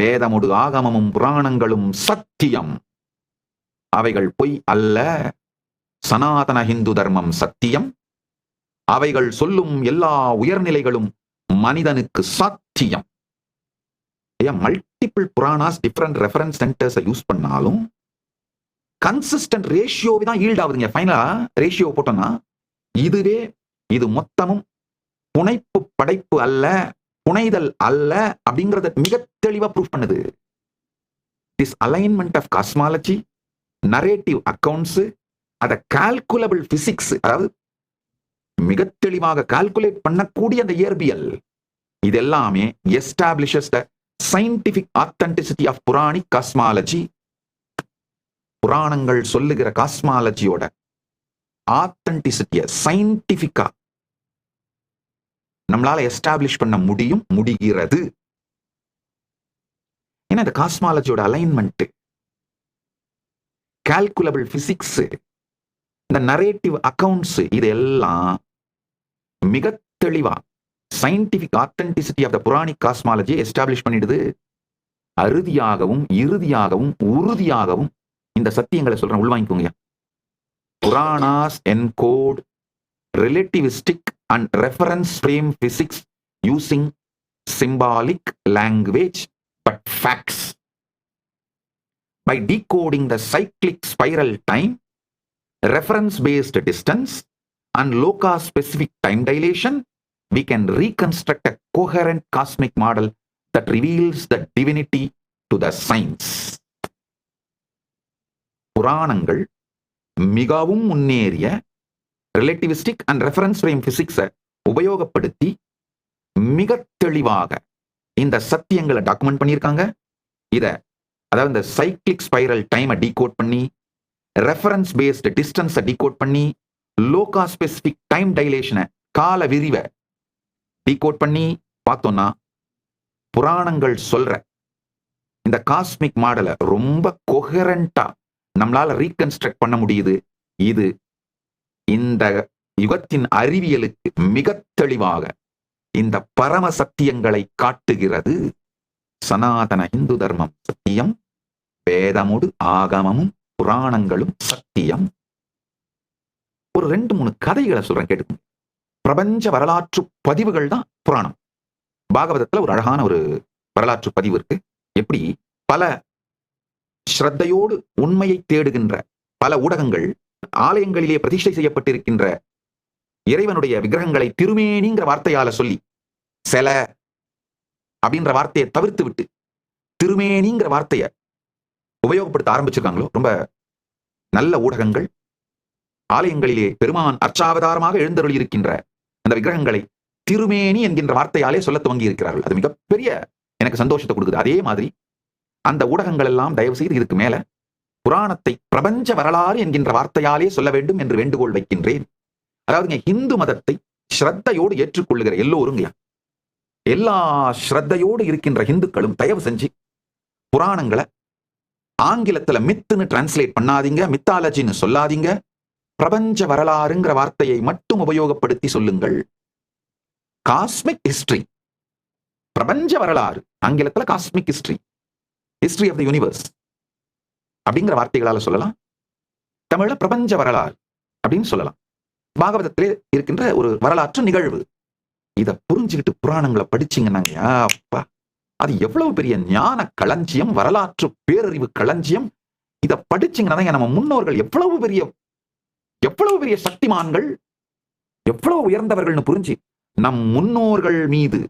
வேதமுடு ஆகமமும் புராணங்களும் சத்தியம், அவைகள் பொய் அல்ல. சனாதன ஹிந்து தர்மம் சத்தியம், அவைகள் சொல்லும் எல்லா உயர்நிலைகளும் மனிதனுக்கு சத்தியம். Multiple Puranas different reference centres use பண்ணாலும் கன்சிஸ்டன்ட் ரேஷியோவை தான் ஈல்ட் ஆகுதுங்க. ஃபைனலா ரேஷியோ போட்டோம்னா இது மொத்தமும் புனைப்பு படைப்பு அல்ல, புனைதல் அல்ல அப்படிங்கறத மிக தெளிவா ப்ரூவ் பண்ணுது. This alignment of cosmology, narrative accounts, அத கால்குலபிள் பிசிக்ஸ், அதாவது மிக தெளிவாக கால்குலேட் பண்ணக்கூடிய அந்த இயற்பியல், இது எல்லாமே establishes the scientific authenticity of Puranic cosmology. புராணங்கள் சொல்லுகிற காஸ்மாலஜியோட ஆத்தென்டிசிட்டிய சயின்டிபிக்கா நம்மளால எஸ்டாப்ளிஷ் பண்ண முடிகிறது. ஏன்னா இந்த காஸ்மாலஜியோட அலைன்மெண்ட், கால்குலபிள் பிசிக்ஸ், இந்த நரேட்டிவ் அக்கவுண்ட்ஸ், இதெல்லாம் மிக தெளிவா scientific authenticity of the Puranic cosmology establish பண்ணிடுது. அறுதியாகவும் இறுதியாகவும் உறுதியாகவும் இந்த சத்தியங்களை சொல்றேன், உள்வாங்கிக்கோங்க. Puranas encode relativistic and reference frame physics using symbolic language but facts. By decoding the cyclic spiral time, reference based distance and locus specific time dilation, we can reconstruct a coherent cosmic model that reveals the divinity to the science. புராணங்கள் மிகவும் முன்னேறிய relativistic and reference frame பிசிக்ஸை உபயோகப்படுத்தி மிக தெளிவாக இந்த சத்தியங்களை document பண்ணியிருக்காங்க. அதாவது இந்த சைக்ளிக் ஸ்பைரல் டைமை டீகோட் பண்ணி, ரெஃபரன்ஸ் பேஸ்டு டிஸ்டன்ஸை டீகோட் பண்ணி, லோகா ஸ்பெசிபிக் டைம் டைலேஷனை, கால விரிவை டீகோட் பண்ணி பார்த்தோம்னா புராணங்கள் சொல்ற இந்த காஸ்மிக் மாடலை ரொம்ப கொஹரண்டா நம்மளால ரீகன்ஸ்ட்ரக்ட் பண்ண முடியுது. இது இந்த யுகத்தின் அறிவியலுக்கு மிக தெளிவாக இந்த பரம சத்தியங்களை காட்டுகிறது. சனாதன இந்து தர்மம் சத்தியம், வேதமுடு ஆகமமும் புராணங்களும் சத்தியம். ஒரு 2-3 கதைகளை சொல்றேன், கேட்டுக்கோங்க. பிரபஞ்ச வரலாற்று பதிவுகள் தான் புராணம். பாகவதத்துல ஒரு அழகான ஒரு வரலாற்று பதிவு இருக்கு. எப்படி பல ஸ்ரத்தையோடு உண்மையை தேடுகின்ற பல ஊடகங்கள் ஆலயங்களிலே பிரதிஷ்டை செய்யப்பட்டிருக்கின்ற இறைவனுடைய விக்கிரகங்களை திருமேனிங்கிற வார்த்தையால சொல்லி, செல அப்படின்ற வார்த்தையை தவிர்த்து விட்டு திருமேனிங்கிற வார்த்தையை உபயோகப்படுத்த ஆரம்பிச்சிருக்காங்களோ, ரொம்ப நல்ல ஊடகங்கள் ஆலயங்களிலே பெருமான் அர்ச்சாவதாரமாக எழுந்தருளி இருக்கின்ற அந்த விக்கிரகங்களை திருமேனி என்கின்ற வார்த்தையாலே சொல்ல துவங்கி இருக்கிறார்கள். அது மிகப்பெரிய எனக்கு சந்தோஷத்தை கொடுக்குது. அதே மாதிரி அந்த ஊடகங்கள் எல்லாம் தயவு செய்து இதுக்கு மேல புராணத்தை பிரபஞ்ச வரலாறு என்கின்ற வார்த்தையாலே சொல்ல வேண்டும் என்று வேண்டுகோள் வைக்கின்றேன். அதாவது இந்து மதத்தை ஸ்ரத்தையோடு ஏற்றுக்கொள்ளுகிற எல்லோரும், எல்லா ஸ்ரத்தையோடு இருக்கின்ற இந்துக்களும் தயவு செஞ்சு புராணங்களை ஆங்கிலத்துல மித்துன்னு டிரான்ஸ்லேட் பண்ணாதீங்க, மித்தாலஜின்னு சொல்லாதீங்க. பிரபஞ்ச வரலாறுங்கிற வார்த்தையை மட்டும் உபயோகப்படுத்தி சொல்லுங்கள். காஸ்மிக் ஹிஸ்டரி, பிரபஞ்ச வரலாறு, ஆங்கிலத்துல cosmic history, history of the universe அப்படிங்கிற வார்த்தைகளால சொல்லலாம். தமிழ்ல பிரபஞ்ச வரலாறு அப்படின்னு சொல்லலாம். பாகவதத்திலே இருக்கின்ற ஒரு வரலாற்று நிகழ்வு. இதை புரிஞ்சுக்கிட்டு புராணங்களை படிச்சீங்கன்னாங்க, அப்பா அது எவ்வளவு பெரிய ஞான களஞ்சியம், வரலாற்று பேரறிவு களஞ்சியம். இதை படிச்சீங்கன்னா நம்ம முன்னோர்கள் எவ்வளவு பெரிய சக்திமான்கள், எவ்வளவு உயர்ந்தவர்கள்னு புரிஞ்சு நம் முன்னோர்கள் மீது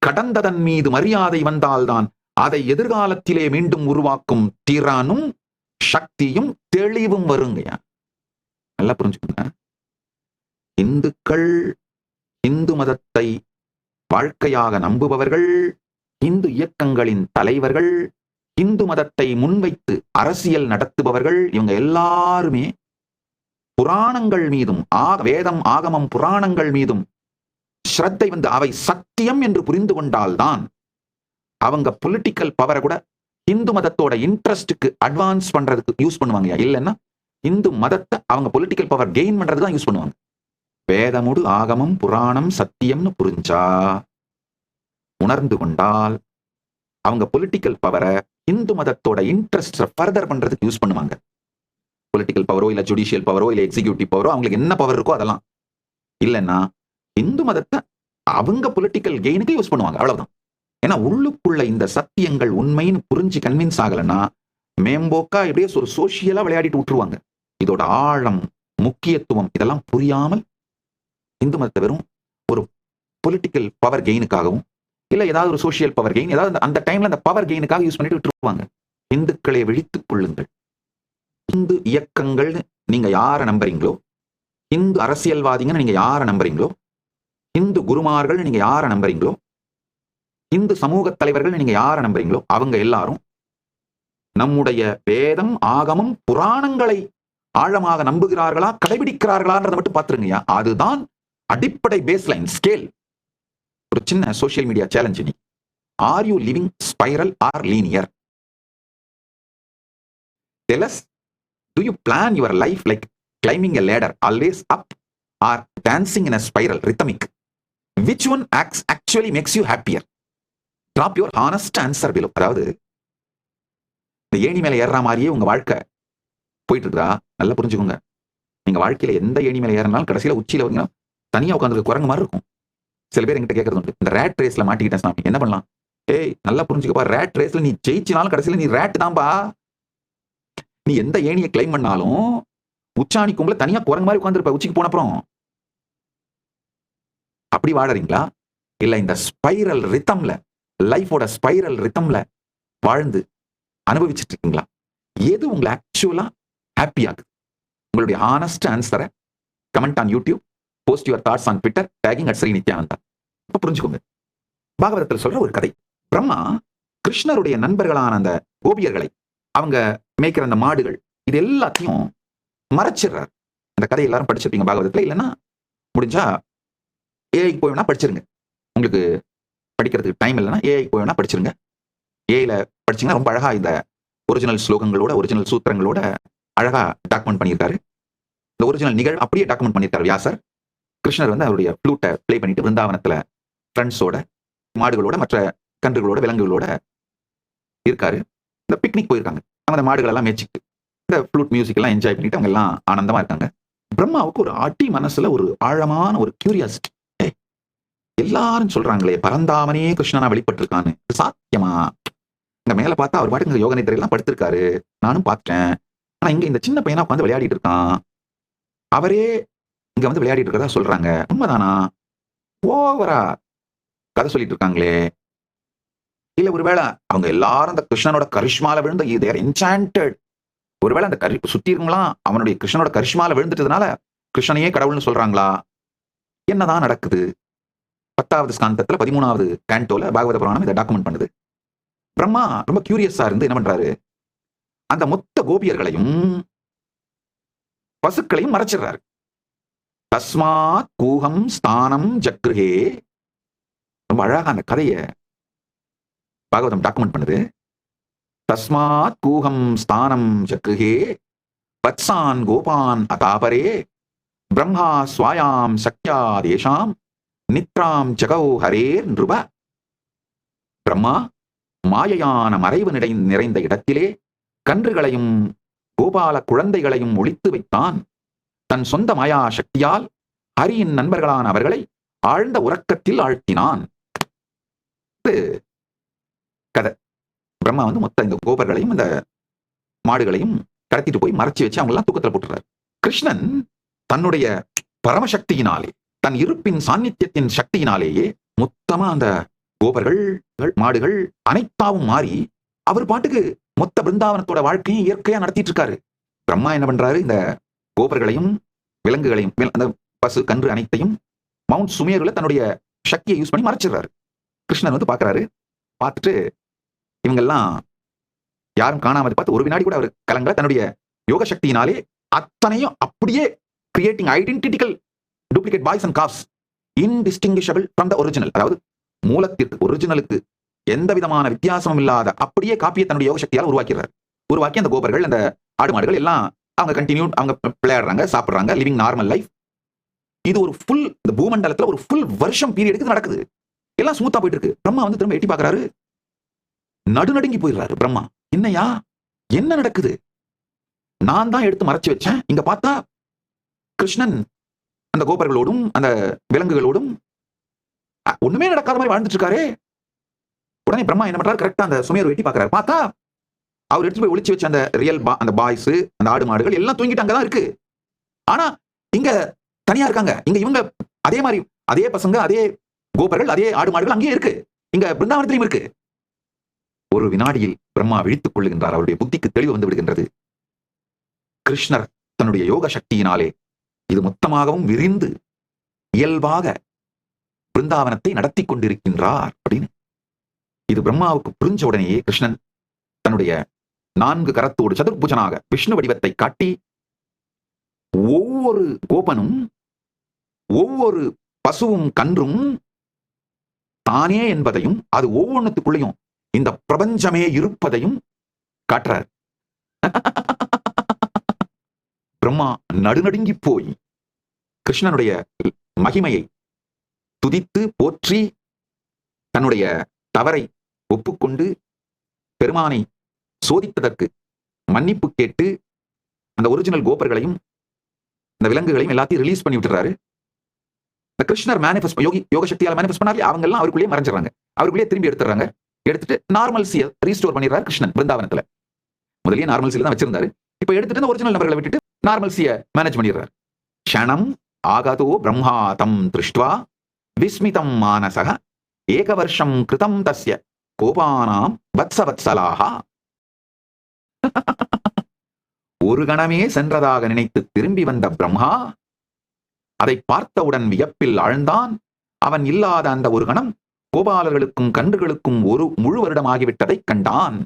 கடந்ததன் மீது மரியாதை வந்தால்தான் அதை எதிர்காலத்திலே மீண்டும் உருவாக்கும் திறனும் சக்தியும் தெளிவும் வருங்க. நல்லா புரிஞ்சுக்கோங்க. இந்துக்கள், இந்து மதத்தை வாழ்க்கையாக நம்புபவர்கள், இந்து இயக்கங்களின் தலைவர்கள், இந்து மதத்தை முன்வைத்து அரசியல் நடத்துபவர்கள், இவங்க எல்லாருமே புராணங்கள் மீதும் வேதம் ஆகமம் புராணங்கள் மீதும் ஸ்ரத்தை வந்து அவை சத்தியம் என்று புரிந்து கொண்டால்தான் அவங்க பொலிட்டிக்கல் பவரை கூட இந்து மதத்தோட இன்ட்ரெஸ்டுக்கு அட்வான்ஸ் பண்றதுக்கு யூஸ் பண்ணுவாங்க. இல்லைன்னா இந்து மதத்தை அவங்க பொலிட்டிக்கல் பவர் கெயின் பண்றதுக்கு தான் யூஸ் பண்ணுவாங்க. வேதமுடு ஆகமம் புராணம் சத்தியம்னு புரிஞ்சா, உணர்ந்து கொண்டால் அவங்க பொலிட்டிக்கல் பவரை இந்து மதத்தோட இன்ட்ரெஸ்ட் ஃபர்தர் பண்றதுக்கு யூஸ் பண்ணுவாங்க. பொலிட்டிக்கல் பவரோ இல்ல ஜுடிஷியல் பவரோ இல்ல எக்ஸிகியூட்டிவ் பவரோ அவங்களுக்கு என்ன பவர் இருக்கோ அதெல்லாம் இல்லைன்னா இந்து மதத்தை அவங்க பொலிட்டிக்கல் கெயினுக்கு யூஸ் பண்ணுவாங்க. அவ்வளவுதான். ஏன்னா உள்ளுக்குள்ள இந்த சத்தியங்கள் உண்மைன்னு புரிஞ்சு கன்வின்ஸ் ஆகலைன்னா மேம்போக்கா எப்படியே ஒரு சோசியலா விளையாடிட்டு விட்டுருவாங்க. இதோட ஆழம், முக்கியத்துவம் இதெல்லாம் புரியாமல் இந்து மதத்தை வெறும் ஒரு பொலிட்டிக்கல் பவர் கெயினுக்காகவும் இல்ல ஏதாவது ஒரு சோசியல் பவர் கெயின் ஏதாவது அந்த டைம்ல அந்த பவர் கெயினுக்காக யூஸ் பண்ணிட்டு விட்டுருவாங்க. இந்துக்களை விழித்துக் கொள்ளுங்கள். இந்து இயக்கங்கள் நீங்க யாரை நம்புறீங்களோ, இந்து அரசியல்வாதிங்கன்னு நீங்க யாரை நம்புறீங்களோ, இந்து குருமார்கள் நீங்க யாரை நம்புறீங்களோ, இந்து சமூக தலைவர்கள் நீங்க யாரை நம்புறீங்களோ அவங்க எல்லாரும் நம்முடைய வேதம், ஆகமம், புராணங்களை ஆழமாக நம்புகிறார்களா, கடைபிடிக்கிறார்களான்றதை மட்டும் பார்த்துருங்கய்யா. அதுதான் அடிப்படை பேஸ்லைன் ஸ்கேல். ஒரு சின்ன சோசியல் மீடியா சேலஞ்ச். நீ are you living spiral or linear? Tell us, do you plan your life like climbing a ladder, always up, or dancing in a spiral, rhythmic? Which one actually makes you happier? Drop your honest answer below. அதாவது இந்த ஏணி மேல ஏறுற மாதிரியே உங்க வாழ்க்கை போயிட்டு இருக்கா? நல்லா புரிஞ்சுக்கோங்க. நீங்க வாழ்க்கையில எந்த ஏணி மேல ஏறினாலும் கடைசியில உச்சியில வந்து தனியா உட்காந்து குரங்கு மாதிரி இருக்கும். சில பேர் என்கிட்ட கேட்கறது உண்டு, இந்த ரேட் ரேஸ்ல மாட்டிக்கிட்டேன் சாமி என்ன பண்ணலாம்? ஏய் நல்லா புரிஞ்சுக்கப்பா, ரேட் ரேஸ்ல நீ ஜெயிச்சினாலும் கடைசியில நீ ரேட் தான்பா. நீ எந்த ஏணியை கிளைம் பண்ணாலும் உச்சாணி கும்பல தனியா குரங்கு மாதிரி உட்காந்துருப்ப உச்சிக்கு போன அப்புறம். அப்படி வாழறீங்களா? இல்ல இந்த ஸ்பைரல் ரித்தம்ல, லைஃபோட ஸ்பைரல் ரித்தம்ல வாழ்ந்து அனுபவிச்சுட்டு இருக்கீங்களா? எது உங்களை ஆக்சுவலா ஹாப்பி ஆகுது? உங்களுடைய ஹானஸ்ட் ஆன்சரை comment on YouTube, post your thoughts on Twitter, tagging at Sri Nithyananda. இப்ப புரிஞ்சுக்கோங்க. பாகவதத்தில் சொல்ற ஒரு கதை. பிரம்மா கிருஷ்ணருடைய நண்பர்களான அந்த கோபியர்களை, அவங்க மேய்க்கிற அந்த மாடுகள், இது எல்லாத்தையும் மறைச்சிடுறார். அந்த கதை எல்லாரும் படிச்சிருப்பீங்க பாகவதத்துல. இல்லைன்னா முடிஞ்சா ஏஐக்கு போய் வேணா படிச்சிருங்க. உங்களுக்கு படிக்கிறதுக்கு டைம் இல்லைன்னா ஏஐக்கு போய் வேணா படிச்சிருங்க. ஏஐல படிச்சீங்கன்னா ரொம்ப அழகா இந்த ஒரிஜினல் ஸ்லோகங்களோட, ஒரிஜினல் சூத்திரங்களோட அழகா டாக்குமெண்ட் பண்ணியிருக்காரு. இந்த ஒரிஜினல் நிகழ்வு அப்படியே டாக்குமெண்ட் பண்ணியிருக்காரு வியாசர். கிருஷ்ணர் வந்து அவருடைய ஃப்ளூட்டை பிளே பண்ணிட்டு பிருந்தாவனத்துல ஃப்ரெண்ட்ஸோட, மாடுகளோட, மற்ற கன்றுகளோட, விலங்குகளோட இருக்காரு. இந்த பிக்னிக் போயிருக்காங்க. அந்த மாடுகள் எல்லாம் மேய்ச்சிட்டு இந்த ஃப்ளூட் மியூசிக் எல்லாம் என்ஜாய் பண்ணிட்டு அவங்க எல்லாம் ஆனந்தமா இருக்காங்க. பிரம்மாவுக்கு ஒரு அடி மனசுல ஒரு ஆழமான ஒரு கியூரியாசிட்டி. எல்லாரும் சொல்றாங்களே பரந்தாமனே கிருஷ்ணனா வெளிப்பட்டு இருக்கான்னு, சாத்தியமா? இந்த மேல பார்த்தா அவர் பாட்டுக்கு யோக நிதிரையெல்லாம் படுத்திருக்காரு, நானும் பார்த்தேன். ஆனா இங்க இந்த சின்ன பையனா உட்காந்து விளையாடிட்டு இருக்கான். அவரே இங்க வந்து விளையாடிட்டு இருக்கிறதா சொல்றாங்க. உண்மைதானா? ஓவரா கதை சொல்லிட்டு இருக்காங்களே. இல்ல ஒருவேளை அவங்க எல்லாரும் அந்த கிருஷ்ணனோட கரிஷ்மால விழுந்த தேர் என்சாண்டட். ஒருவேளை அந்த சுத்தி இருக்கவங்களாம் அவனுடைய கிருஷ்ணனோட கரிஷ்மால விழுந்துட்டதுனால கிருஷ்ணனையே கடவுள்னு சொல்றாங்களா? என்னதான் நடக்குது? 10வது ஸ்காந்தத்துல 13வது கேண்டோல பாகவத புராணம் இதை டாக்குமெண்ட் பண்ணுது. பிரம்மா ரொம்ப கியூரியஸா இருந்து என்ன பண்றாரு, அந்த மொத்த கோபியர்களையும் பசுக்களையும் மறைச்சிடுறாரு. தஸ்மாத் கூகம் ஸ்தானம் ஜக்ருஹே. ரொம்ப அழகா அந்த கதையை பாகவதம் டாக்குமெண்ட் பண்ணுது. தஸ்மாத் கூகம் ஸ்தானம் ஜக்ருஹே வத்சான் கோபான் அதாபரே பிரம்மா ஸ்வாயாம் சக்யா தேஷாம் நித்ராம் ஜகௌ ஹரேர் நிருப. பிரம்மா மாயையான மறைவு நிறைந்த இடத்திலே கன்றுகளையும் கோபால குழந்தைகளையும் ஒளித்து வைத்தான். தன் சொந்த மாயா சக்தியால் ஹரியின் நண்பர்களான அவர்களை ஆழ்ந்த உறக்கத்தில் ஆழ்த்தினான். கதை. பிரம்மா வந்து மொத்த இந்த கோபர்களையும் இந்த மாடுகளையும் கடத்திட்டு போய் மறைச்சு வச்சு அவங்க எல்லாம் தூக்கத்துல போட்டுறாரு. கிருஷ்ணன் தன்னுடைய பரமசக்தியினாலே, தன் இருப்பின் சாநித்தியத்தின் சக்தியினாலேயே மொத்தமா அந்த கோபர்கள், மாடுகள் அனைத்தாவும் மாறி அவர் பாட்டுக்கு மொத்த பிருந்தாவனத்தோட வாழ்க்கையும் இயற்கையா நடத்திட்டு இருக்காரு. பிரம்மா என்ன பண்றாரு, இந்த கோபர்களையும் விலங்குகளையும், அந்த பசு கன்று அனைத்தையும் மவுண்ட் சுமேருல தன்னுடைய சக்தியை யூஸ் பண்ணி மறைச்சிடுறாரு. கிருஷ்ணன் வந்து பாக்குறாரு. பார்த்துட்டு இவங்கெல்லாம் யாரும் காணாமது பார்த்து ஒரு வினாடி கூட அவர் கலங்கல. தன்னுடைய யோக சக்தியினாலே அத்தனையும் அப்படியே creating identical duplicate boys and calves indistinguishable from the original. அதாவது மூலத்திற்கு, ஒரிஜினலுக்கு எந்த விதமான வித்தியாசமும் இல்லாத அப்படியே காப்பியை தன்னுடைய யோக சக்தியால் உருவாக்கிறார். உருவாக்கி அந்த கோபர்கள், அந்த ஆடு மாடுகள் எல்லாம் அவங்க கண்டினியூ, அவங்க விளையாடுறாங்க, சாப்பிடுறாங்க, லிவிங் நார்மல் லைஃப். இது ஒரு ஃபுல், இந்த பூமண்டலத்துல ஒரு ஃபுல் வருஷம் பீரியடுக்கு நடக்குது. எல்லாம் ஸ்மூத்தா போயிட்டு இருக்கு. பிரம்மா வந்து திரும்ப எட்டி பாக்குறாரு. நடுநடுங்கி போயிடுறாரு பிரம்மா. என்னையா, என்ன நடக்குது? நான் தான் எடுத்து மறைச்சு வச்சேன். இங்க பார்த்தா கிருஷ்ணன் அந்த கோபர்களோடும் அந்த விலங்குகளோடும் ஒண்ணுமே நடக்காத மாதிரி வாழ்ந்துட்டு இருக்காரு. உடனே பிரம்மா என்ன பண்றாரு, கரெக்டா அந்த சுமையர் வெட்டி பாக்குறாரு. பார்த்தா அவர் எடுத்து போய் ஒளிச்சு வச்ச அந்த அந்த பாய்ஸ், அந்த ஆடு மாடுகள் எல்லாம் தூங்கிட்டு அங்கதான் இருக்கு. ஆனா இங்க தனியா இருக்காங்க. இங்க இவங்க அதே மாதிரி அதே பசங்க, அதே கோபர்கள், அதே ஆடு மாடுகள் அங்கேயே இருக்கு. இங்க பிருந்தாவனத்திலையும் இருக்கு. ஒரு வினாடியில் பிரம்மா விழித்துக் கொள்ளுகின்றார். அவருடைய புத்திக்கு தெளிவு வந்து விடுகின்றது. கிருஷ்ணர் தன்னுடைய யோக சக்தியினாலே இது மொத்தமாகவும் விரிந்து இயல்பாக பிருந்தாவனத்தை நடத்தி கொண்டிருக்கின்றார் அப்படின்னு. இது பிரம்மாவுக்கு புரிஞ்ச உடனேயே கிருஷ்ணன் தன்னுடைய 4 கரத்தோடு சதுர்புஜனாக விஷ்ணு வடிவத்தை காட்டி ஒவ்வொரு கோபனும் ஒவ்வொரு பசுவும் கன்றும் தானே என்பதையும் அது ஒவ்வொன்றுத்துக்குள்ளேயும் இந்த பிரபஞ்சமே இருப்பதையும் காட்டுறார். பிரம்மா நடுநடுங்கி போய் கிருஷ்ணனுடைய மகிமையை துதித்து போற்றி தன்னுடைய தவறை ஒப்புக்கொண்டு பெருமானை சோதித்ததற்கு மன்னிப்பு கேட்டு அந்த ஒரிஜினல் கோபர்களையும் இந்த விலங்குகளையும் எல்லாத்தையும் ரிலீஸ் பண்ணி விட்டுறாரு. இந்த கிருஷ்ணர் மேனிஃபெஸ்ட் யோக சக்தியால மேனிஃபெஸ்ட் பண்ணாரு. அவங்க எல்லாம் அவருக்குள்ளேயே மறைஞ்சிடறாங்க. அவருக்குள்ளேயே திரும்பி எடுத்துறாங்க. எடுத்துட்டு நார்மல்சியை ரீஸ்டோர் பண்ணிடுறாரு கிருஷ்ணன் பிருந்தாவனத்துல. முதலியே நார்மல்சியில தான் வச்சிருந்தாரு. இப்ப எடுத்துட்டு இந்த ஒரிஜினல் நபர்களை விட்டுட்டு நார்மல்சியை மேனேஜ் பண்ணிடுறாரு. க்ஷணம் ஆகதோ பிரம்மா தம் திருஷ்ட்வா விஸ்மிதம் மானசக ஏகவர்ஷம் கிருதம் தஸ்ய கோபானாம் வத்சவத்சலாஹா. ஒரு கணமே சென்றதாக நினைத்து திரும்பி வந்த பிரம்மா அதை பார்த்தவுடன் வியப்பில் ஆழ்ந்தான். அவன் இல்லாத அந்த ஒரு கணம் கோபாலர்களுக்கும் கன்றுகளுக்கும் ஒரு முழு வருடம் ஆகிவிட்டதை கண்டான்.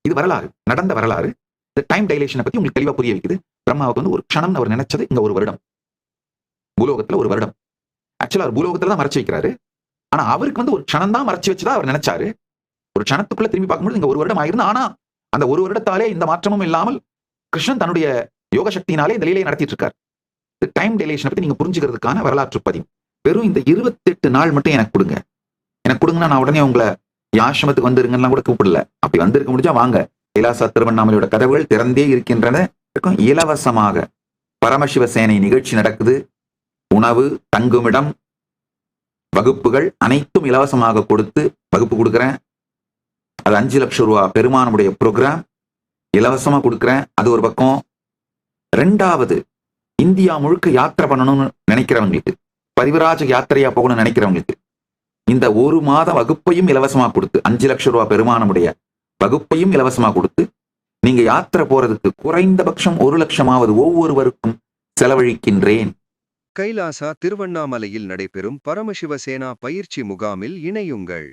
இது வரலாறு, நடந்த வரலாறு. இந்த டைம் டைலேஷனை பத்தி உங்களுக்கு தெளிவா புரிய வைக்குது. பிரம்மாவுக்கு வந்து ஒரு க்ஷணம் அவர் நினைச்சது இங்க ஒரு வருடம், பூலோகத்துல ஒரு வருடம். ஆக்சுவலா அவர் பூலோகத்துல தான் மறைச்சு வைக்கிறாரு. ஆனா அவருக்கு வந்து ஒரு க்ஷணம் தான் மறைச்சு வச்சுதான் அவர் நினைச்சாரு. ஒரு க்ஷணத்துக்குள்ள திரும்பி பார்க்கும்போது இங்க ஒரு வருடம் ஆயிருந்து. ஆனா அந்த ஒரு வருடத்தாலே இந்த மாற்றமும் இல்லாமல் கிருஷ்ணன் தன்னுடைய யோக சக்தியினாலே இந்த லீலையை நடத்திட்டு இருக்கார். இந்த டைம் டைலேஷனை பத்தி நீங்க புரிஞ்சுக்கிறதுக்கான வரலாற்று பதிவு. வெறும் இந்த 28 நாள் மட்டும் எனக்கு கொடுங்க. எனக்கு கொடுங்கன்னா நான் உடனே உங்களை ஆசிரமத்துக்கு வந்துருங்கலாம் கூட கூப்பிடல. அப்படி வந்திருக்க முடிஞ்சா வாங்க. கைலாசா திருவண்ணாமலையோட கதவுகள் திறந்தே இருக்கின்றன. இலவசமாக பரமசிவசேனை நிகழ்ச்சி நடக்குது. உணவு, தங்குமிடம், வகுப்புகள் அனைத்தும் இலவசமாக கொடுத்து வகுப்பு கொடுக்குறேன். அது 5 லட்சம் ரூபாய் பெருமானுடைய ப்ரோக்ராம் இலவசமா கொடுக்குறேன். அது ஒரு பக்கம். 2வது, இந்தியா முழுக்க யாத்திரை பண்ணணும்னு நினைக்கிறவங்களுக்கு, பரிவிராஜ யாத்திரையா போகணும்னு நினைக்கிறவங்களுக்கு இந்த 1 மாத வகுப்பையும் இலவசமா கொடுத்து 5 லட்சம் ரூபாய் பெருமானுடைய வகுப்பையும் இலவசமா கொடுத்து நீங்க யாத்திரை போறதுக்கு குறைந்தபட்சம் 1 லட்சமாவது ஒவ்வொருவருக்கும் செலவழிக்கின்றேன். கைலாசா திருவண்ணாமலையில் நடைபெறும் பரமசிவசேனா பயிற்சி முகாமில் இணையுங்கள்.